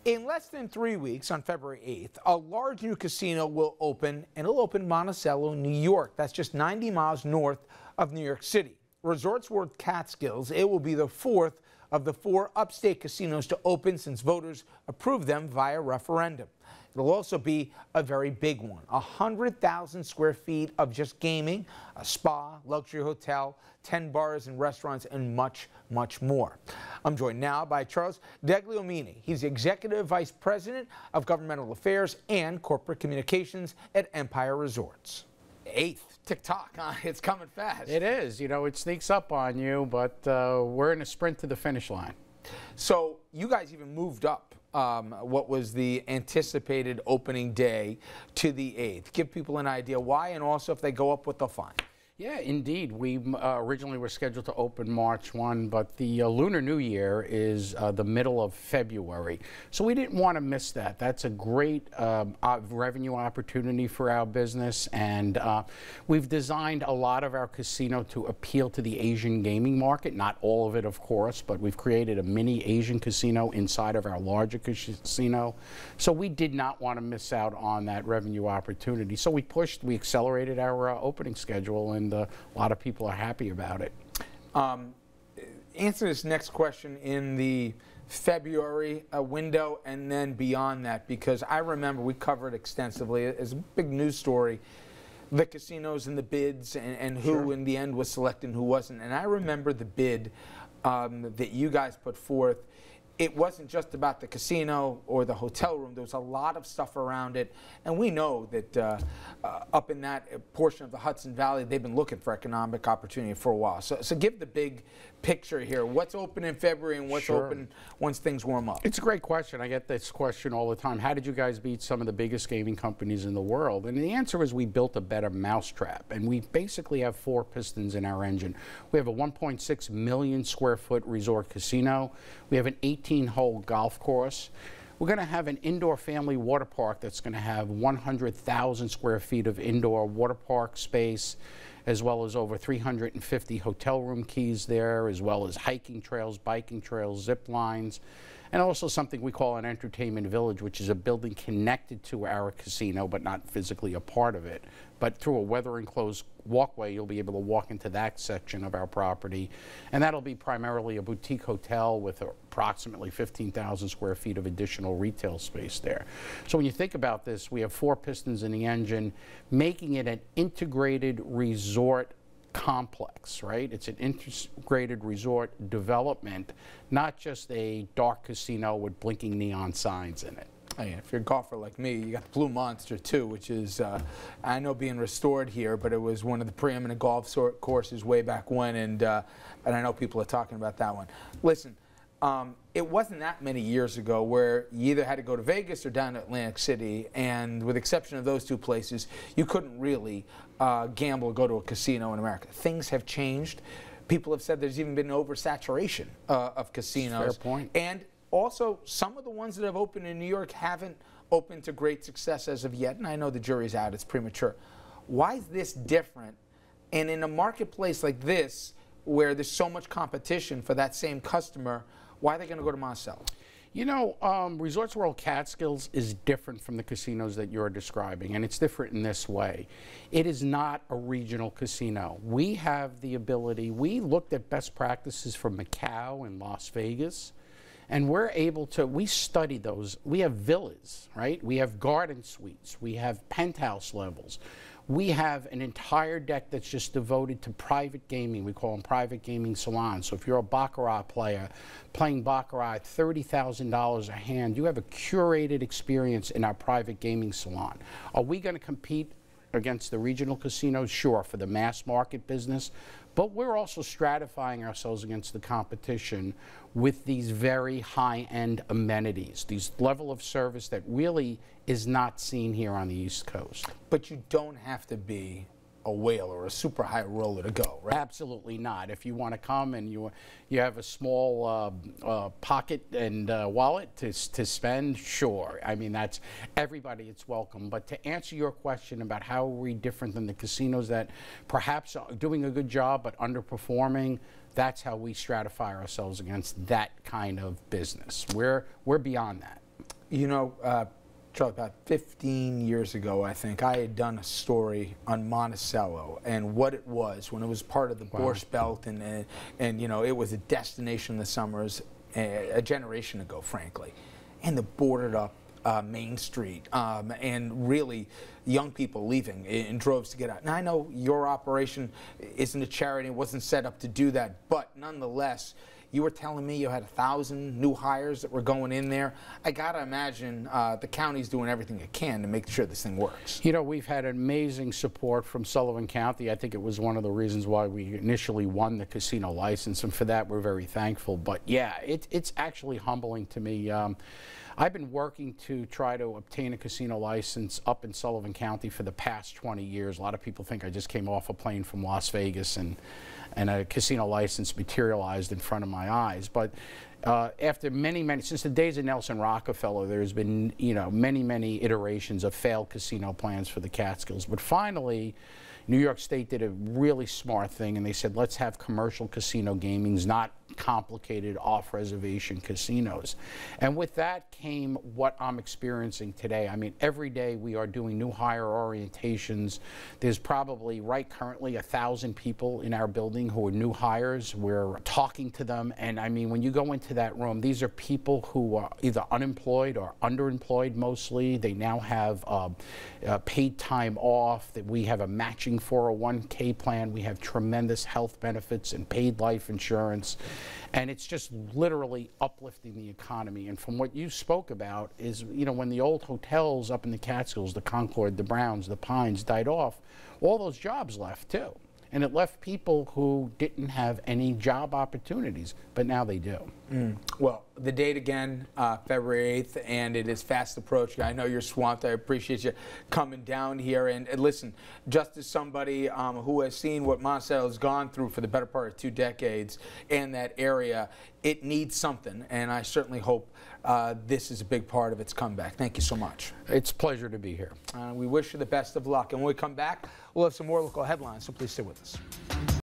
In less than 3 weeks, on February 8th, a large new casino will open, and it'll open in Monticello, New York. That's just 90 miles north of New York City. Resorts World Catskills, it will be the fourth of the 4 upstate casinos to open since voters approved them via referendum. It'll also be a very big one, 100,000 square feet of just gaming, a spa, luxury hotel, 10 bars and restaurants, and much, much more. I'm joined now by Charles Degliomini. He's the Executive Vice President of Governmental Affairs and Corporate Communications at Empire Resorts. 8th, tick-tock, huh? It's coming fast. It is. You know, it sneaks up on you, but we're in a sprint to the finish line. So you guys even moved up what was the anticipated opening day to the 8th. Give people an idea why, and also if they go up, what they'll find. Yeah, indeed. We originally were scheduled to open March 1, but the Lunar New Year is the middle of February. So we didn't want to miss that. That's a great revenue opportunity for our business, and we've designed a lot of our casino to appeal to the Asian gaming market. Not all of it, of course, but we've created a mini Asian casino inside of our larger casino. So we did not want to miss out on that revenue opportunity. So we accelerated our opening schedule, and a lot of people are happy about it. Answer this next question in the February window and then beyond that, because I remember we covered extensively as a big news story the casinos and the bids and who Sure. in the end was selected and who wasn't. And I remember the bid that you guys put forth. It wasn't just about the casino or the hotel room. There was a lot of stuff around it. And we know that up in that portion of the Hudson Valley, they've been looking for economic opportunity for a while. So give the big picture here. What's open in February and what's Sure. open once things warm up? It's a great question. I get this question all the time. How did you guys beat some of the biggest gaming companies in the world? And the answer is we built a better mousetrap. And we basically have 4 pistons in our engine. We have a 1.6 million square foot resort casino. We have an 18-hole golf course. We're going to have an indoor family water park that's going to have 100,000 square feet of indoor water park space, as well as over 350 hotel room keys there, as well as hiking trails, biking trails, zip lines, and also something we call an entertainment village, which is a building connected to our casino, but not physically a part of it. But through a weather-enclosed walkway, you'll be able to walk into that section of our property. And that'll be primarily a boutique hotel with approximately 15,000 square feet of additional retail space there. So when you think about this, we have 4 pistons in the engine, making it an integrated resort complex, right? It's an integrated resort development, not just a dark casino with blinking neon signs in it. I mean, if you're a golfer like me, you got the Blue Monster too, which is, I know being restored here, but it was one of the preeminent golf courses way back when, and I know people are talking about that one. Listen, it wasn't that many years ago where you either had to go to Vegas or down to Atlantic City, and with the exception of those 2 places, you couldn't really gamble or go to a casino in America. Things have changed. People have said there's even been oversaturation of casinos. Fair point. And also, some of the ones that have opened in New York haven't opened to great success as of yet, and I know the jury's out, it's premature. Why is this different? And in a marketplace like this, where there's so much competition for that same customer, why are they going to go to Monticello? You know, Resorts World Catskills is different from the casinos that you're describing, and it's different in this way. It is not a regional casino. We have the ability, we looked at best practices from Macau and Las Vegas, and we're able to, we study those. We have villas, right? We have garden suites. We have penthouse levels. We have an entire deck that's just devoted to private gaming. We call them private gaming salons. So if you're a Baccarat player playing Baccarat at $30,000 a hand, you have a curated experience in our private gaming salon. Are we going to compete against the regional casinos? Sure, for the mass market business. But we're also stratifying ourselves against the competition with these very high-end amenities, these level of service that really is not seen here on the East Coast. But you don't have to be a whale or a super high roller to go, right? Absolutely not. If you want to come and you have a small pocket and wallet to spend, sure. I mean, that's everybody. It's welcome. But to answer your question about how are we different than the casinos that perhaps are doing a good job but underperforming, that's how we stratify ourselves against that kind of business. We're beyond that. You know, Charlie, about 15 years ago, I think, I had done a story on Monticello and what it was when it was part of the Borscht Belt, and you know, it was a destination in the summers a generation ago, frankly. And the boarded up Main Street, and really young people leaving in droves to get out. Now, I know your operation isn't a charity, it wasn't set up to do that, but nonetheless, you were telling me you had 1,000 new hires that were going in there. I got to imagine the county's doing everything it can to make sure this thing works. You know, we've had amazing support from Sullivan County. I think it was one of the reasons why we initially won the casino license, and for that we're very thankful. But yeah, it's actually humbling to me. I've been working to try to obtain a casino license up in Sullivan County for the past 20 years. A lot of people think I just came off a plane from Las Vegas and a casino license materialized in front of my eyes. But after since the days of Nelson Rockefeller, there's been, you know, many iterations of failed casino plans for the Catskills. But finally, New York State did a really smart thing, and they said, let's have commercial casino gamings, not complicated off-reservation casinos. And with that came what I'm experiencing today. I mean, every day we are doing new hire orientations. There's probably currently 1,000 people in our building who are new hires. We're talking to them, and I mean, when you go into that room, these are people who are either unemployed or underemployed mostly. They now have paid time off, that we have a matching 401k plan. We have tremendous health benefits and paid life insurance. And it's just literally uplifting the economy. And from what you spoke about is, you know, when the old hotels up in the Catskills, the Concord, the Browns, the Pines died off, all those jobs left too. And it left people who didn't have any job opportunities, but now they do. Well, the date again, February 8th, and it is fast approaching. I know you're swamped. I appreciate you coming down here. And listen, just as somebody who has seen what Monticello has gone through for the better part of 2 decades in that area, it needs something. And I certainly hope this is a big part of its comeback. Thank you so much. It's a pleasure to be here. We wish you the best of luck. And when we come back, we'll have some more local headlines, so please stay with us.